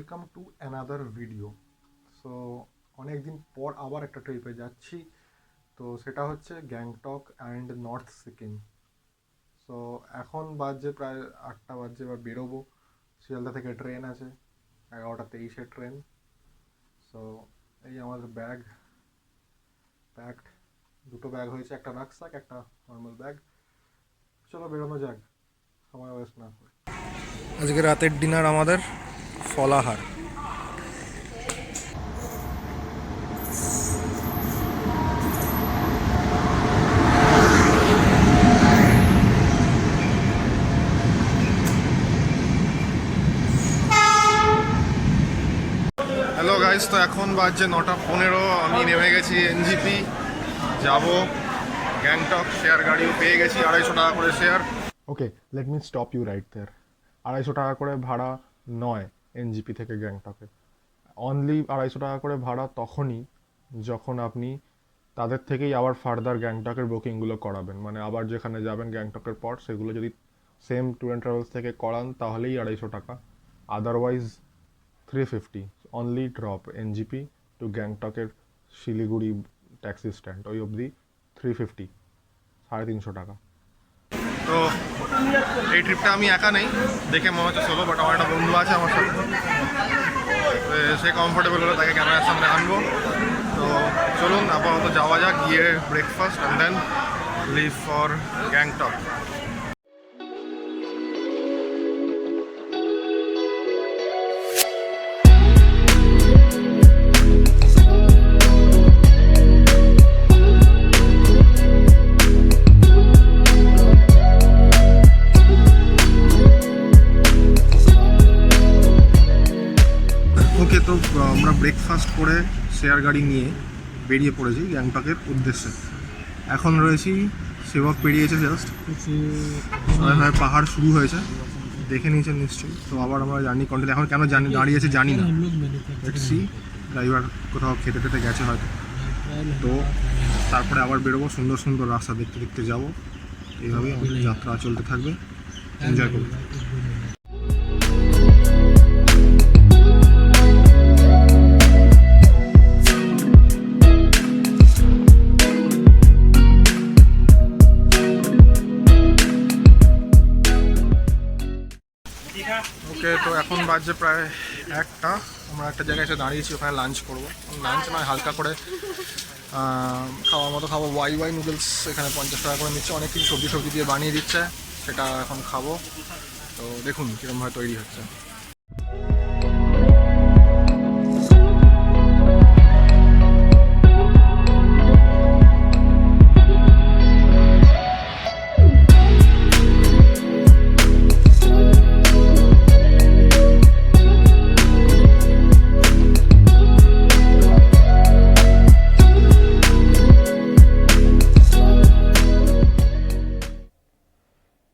Welcome to another video. So অনেক দিন পর আবার একটা ট্রিপে যাচ্ছি, তো সেটা হচ্ছে Gangtok and north Sikkim. So এখন বাজে প্রায় 8টা বাজে, এবার বেরোবো। শিয়ালদা থেকে ট্রেন আছে 11টা 23-এর ট্রেন। সো এই আমাদের ব্যাগ প্যাকড, দুটো ব্যাগ হয়েছে, একটা রাক্সাক একটা নর্মাল ব্যাগ। চলো বেরোনো যাক, সময় ওয়েস্ট না করে। আজকে রাতের ডিনার আমাদের ফলাহার। হ্যালো গাইস, তো এখন বাজছে 9টা 15। আমি নেমে গেছি এনজিপি, যাব গ্যাংটক। শেয়ার গাড়িও পেয়ে গেছি, 250 টাকা করে share. Okay, let me stop you right there. 250 টাকা করে ভাড়া নয় এনজিপি থেকে গ্যাংটকে। অনলি 250 টাকা করে ভাড়া তখনই যখন আপনি তাদের থেকেই আবার ফার্দার গ্যাংটকের বুকিংগুলো করাবেন, মানে আবার যেখানে যাবেন গ্যাংটকের পর সেগুলো যদি সেম ট্যুর অ্যান্ড ট্রাভেলস থেকে করান তাহলেই 250 টাকা। Otherwise 350 only drop NJP to গ্যাংটকের শিলিগুড়ি ট্যাক্সি স্ট্যান্ড, ওই অবধি 350, 350 টাকা। তো এই ট্রিপটা আমি একা নেই, দেখে মনে হচ্ছে সোলো, বাট আমার একটা বন্ধু আছে আমার সাথে, সে কমফোর্টেবল হলে তাকে ক্যামেরার সামনে আনবো। তো চলুন আপাতত যাওয়া যাক, গিয়ে breakfast and then leave for Gangtok. Okay, তো আমরা ব্রেকফাস্ট করে শেয়ার গাড়ি নিয়ে বেরিয়ে পড়েছি গ্যাংটকের উদ্দেশ্যে। এখন রয়েছি, সেবক পেরিয়েছে জাস্ট, পাহাড় শুরু হয়েছে, দেখে নিয়েছেন নিশ্চয়ই। তো আবার আমরা জার্নি কন্টিনিউ, এখন কেন দাঁড়িয়েছে জানি না, সি ড্রাইভার কোথাও খেতে খেতে গেছে হয়তো। তো তারপরে আবার বেরোবো, সুন্দর সুন্দর রাস্তা দেখতে দেখতে যাবো। এইভাবেই আমাদের যাত্রা চলতে থাকবে, এনজয় করবো। ওকে, তো এখন বাজছে প্রায় 1টা। আমরা একটা জায়গায় এসে দাঁড়িয়েছি, ওখানে লাঞ্চ করবো। লাঞ্চ নয়, হালকা করে খাওয়ার মতো খাবো। ওয়াই নুডলস এখানে 50 টাকা করে নিচ্ছে, অনেক কিছু সবজি দিয়ে বানিয়ে দিচ্ছে, সেটা এখন খাবো। তো দেখুন কীরকমভাবে তৈরি হচ্ছে।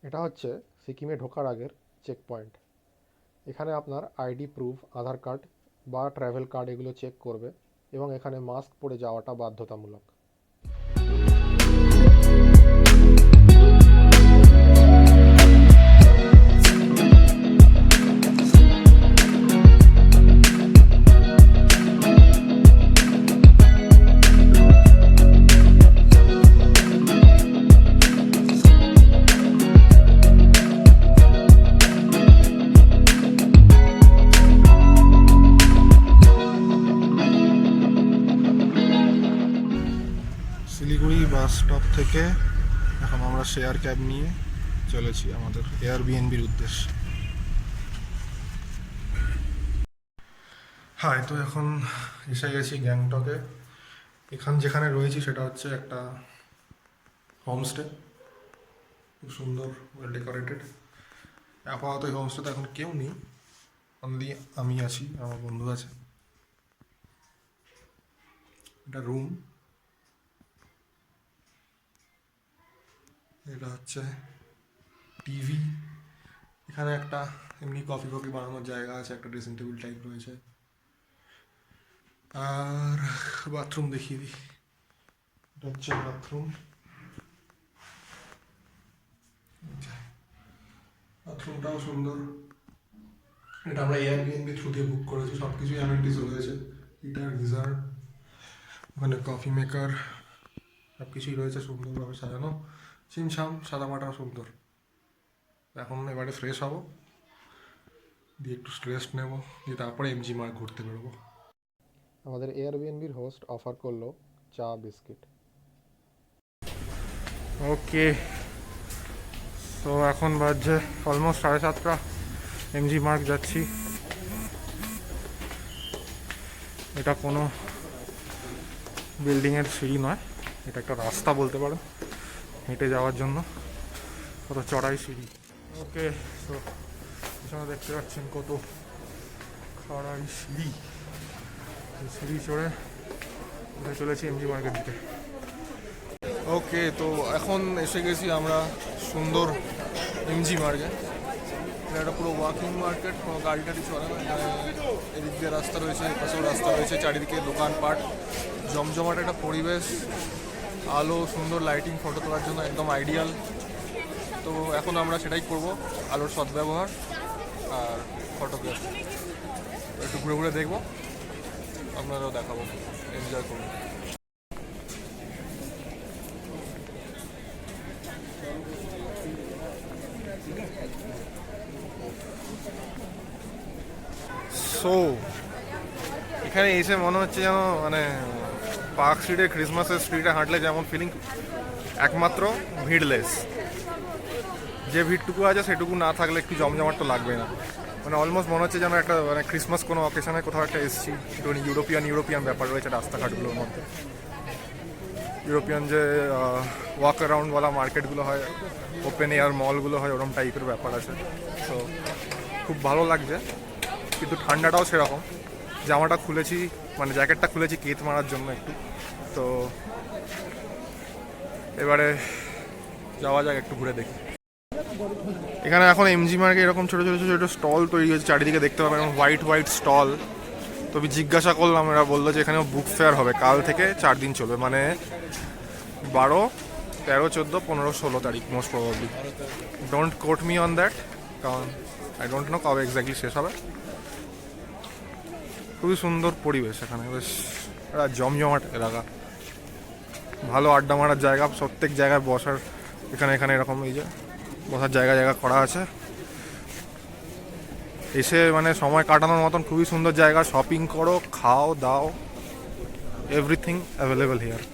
এটা হচ্ছে সিকিমে ঢোকার আগের চেক পয়েন্ট। এখানে আপনার আইডি প্রুফ, আধার কার্ড বা ট্র্যাভেল কার্ড এগুলো চেক করবে, এবং এখানে মাস্ক পরে যাওয়াটা বাধ্যতামূলক। শিলিগুড়ি বাস স্টপ থেকে এখন আমরা শেয়ার ক্যাব নিয়ে চলেছি আমাদের এয়ারবিএনবির উদ্দেশ্যে। হ্যাঁ, তো এখন এসে গেছি গ্যাংটকে। যেখানে রয়েছি সেটা হচ্ছে একটা হোমস্টে, খুব সুন্দর, ওয়েল ডেকোরেটেড। আপাতত এই হোমস্টেতে এখন কেউ নেই, অনলি আমি আছি, আমার বন্ধু আছে। এটা রুম, এটা হচ্ছে টিভি, এখানে একটা এমনি কফি বানানোর জায়গা আছে, একটা ড্রেসিং টেবিল টাইপ রয়েছে, আর বাথরুম দেখিয়ে দিই। এটা হচ্ছে বাথরুম। বাথরুমটাও সুন্দর, এটা আমরা এয়ারবিএনবি থ্রু দিয়ে বুক করেছি, সব কিছুই অ্যামেনিটিস রয়েছে, হিটার, গিজার, ওখানে কফি মেকার, সব কিছুই রয়েছে সুন্দরভাবে সাজানো, ছিমছাম সাদামাটা সুন্দর। এখন এবারে ফ্রেশ হবো, দিয়ে একটু রেস্ট নেব, দিয়ে তারপরে এমজি মার্গ ঘুরতে বেরোবো। আমাদের এয়ারবিএনবির হোস্ট অফার করলো চা বিস্কিট। ওকে, তো এখন বাজছে অলমোস্ট 7:30, এমজি মার্গ যাচ্ছি। এটা কোনো বিল্ডিংয়ের সিঁড়ি নয়, এটা একটা রাস্তা বলতে পারো, হেঁটে যাওয়ার জন্য কত চড়াই সিঁড়ি। ওকে, তো পিছনে দেখতে পাচ্ছেন কত খাড়াই সিঁড়ি, সিঁড়ি চড়ে চলেছি এমজি মার্গের দিকে। ওকে, তো এখন এসে গেছি আমরা সুন্দর এমজি মার্গে। এটা একটা পুরো ওয়াকিং মার্কেট, কোনো গাড়ি টাড়ি চলে না, এদিক দিয়ে রাস্তা রয়েছে, এপাশেও রাস্তা রয়েছে, চারিদিকে দোকানপাট, জমজমাট একটা পরিবেশ, আলো, সুন্দর লাইটিং, ফটো তোলার জন্য একদম আইডিয়াল। তো এখন আমরা সেটাই করব, আলোর সদ্ব্যবহার আর ফটোগ্রাফি। একটু ঘুরে ঘুরে দেখবো, আপনারাও দেখাবো, এনজয় করুন। সো এখানে এসে মনে হচ্ছে যেন মানে পার্ক স্ট্রিটে, ক্রিসমাসের স্ট্রিটে হাঁটলে যেমন ফিলিং, একমাত্র ভিড়লেস। যে ভিড়টুকু আছে সেটুকু না থাকলে একটু জমজমাট তো লাগবে না, মানে অলমোস্ট মনে হচ্ছে যেন একটা মানে ক্রিসমাস কোনো অকেশনে কোথাও একটা এসেছি। একটু ইউরোপিয়ান ব্যাপার রয়েছে রাস্তাঘাটগুলোর মধ্যে, ইউরোপিয়ান যে ওয়াক অ্যারাউন্ডওয়ালা মার্কেটগুলো হয়, ওপেন এয়ার মলগুলো হয়, ওরকম টাইপের ব্যাপার আছে। তো খুব ভালো লাগছে, কিন্তু ঠান্ডাটাও সেরকম। জামাটা খুলেছি, মানে জ্যাকেটটা খুলেছি কেত মারার জন্য একটু। তো এবারে যাওয়া যাক, একটু ঘুরে দেখি। এখানে এখন এমজি মার্গে এরকম ছোটো ছোটো ছোটো ছোটো স্টল তৈরি হয়েছে, চারিদিকে দেখতে পাবেন এরকম হোয়াইট স্টল। তো আমি জিজ্ঞাসা করলাম, এরা বললো যে এখানেও বুক ফেয়ার হবে, কাল থেকে 4 দিন চলবে, মানে 12, 13, 14, 15, 16 তারিখ most probably. Don't quote me on that, কারণ আই ডোন্ট নো কবে এক্স্যাক্টলি শেষ হবে। খুবই সুন্দর পরিবেশ এখানে, বেশ একটা জমজমাট এলাকা, ভালো আড্ডা মারার জায়গা, প্রত্যেক জায়গায় বসার, এখানে এরকম এই যে বসার জায়গা করা আছে। এসে মানে সময় কাটানোর মতন খুবই সুন্দর জায়গা, শপিং করো, খাও দাও, everything available here.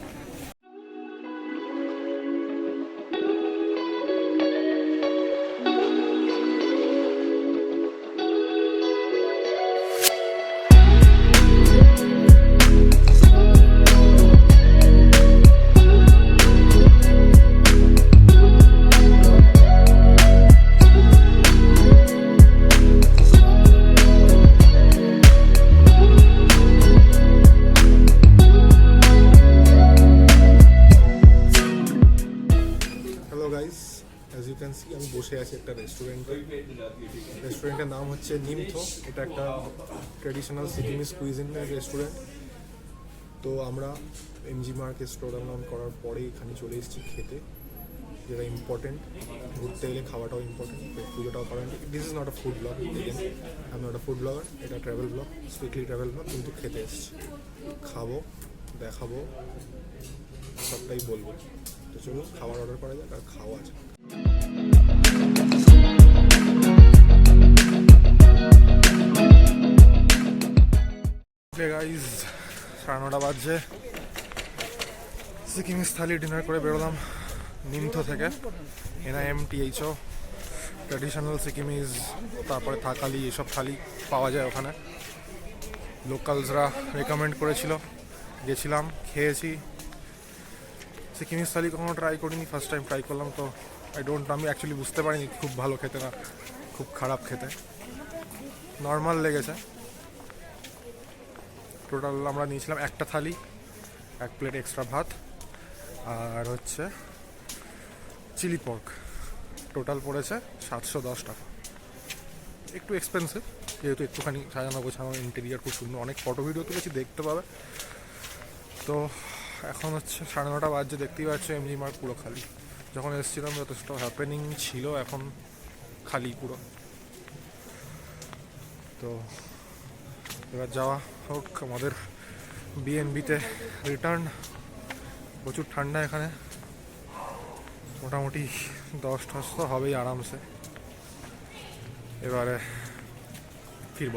As you can see, আমি বসে আছি একটা রেস্টুরেন্টের নাম হচ্ছে নিমথো। এটা একটা ট্র্যাডিশনাল সিকিমিজ কুইজিনের রেস্টুরেন্ট। তো আমরা এমজি মার্কে স্টোর ডাউন করার পরে এখানে চলে এসেছি খেতে, যেটা ইম্পর্টেন্ট। ঘুরতে গেলে খাওয়াটাও ইম্পর্টেন্ট, পুজোটাও করেন। This is not a food blog, আমি নট আ ফুড ব্লগার, এটা travel blog, strictly travel blog, কিন্তু খেতে এসেছি, খাবো, দেখাবো, সবটাই বলবো। তো চলুন খাবার অর্ডার করা যাক আর খাওয়া আছে। গাইজ 9:30 বাজছে, সিকিমিজ থালি ডিনার করে বেরোলাম নিমথো থেকে। NIMTHO, ট্র্যাডিশনাল সিকিমিজ, তারপরে থাকালি, এসব থালি পাওয়া যায় ওখানে। লোকালসরা রেকমেন্ড করেছিল, গেছিলাম, খেয়েছি। সিকিমিজ থালি কখনো ট্রাই করিনি, ফার্স্ট টাইম ট্রাই করলাম। তো আমি অ্যাকচুয়ালি বুঝতে পারিনি খুব ভালো খেতে না খুব খারাপ খেতে, নর্মাল লেগেছে। টোটাল আমরা নিয়েছিলাম একটা থালি, 1 প্লেট এক্সট্রা ভাত, আর হচ্ছে চিলি পর্ক। টোটাল পড়েছে 710 টাকা। একটু এক্সপেন্সিভ, যেহেতু একটুখানি সাজানো গোছানো, ইন্টেরিয়ার খুব সুন্দর, অনেক ফটো ভিডিও তুলেছি, দেখতে পাবে। তো এখন হচ্ছে 9:30 বাজছে, দেখতেই পাচ্ছ এমজি মার্গ পুরো খালি। যখন এসেছিলাম যথেষ্ট হ্যাপেনিং ছিল, এখন খালি পুরো। তো এবার যাওয়া হোক আমাদের বিএনবিতে রিটার্ন। প্রচুর ঠান্ডা এখানে, মোটামুটি 10 তো হবেই আরামসে। এবারে ফিরব।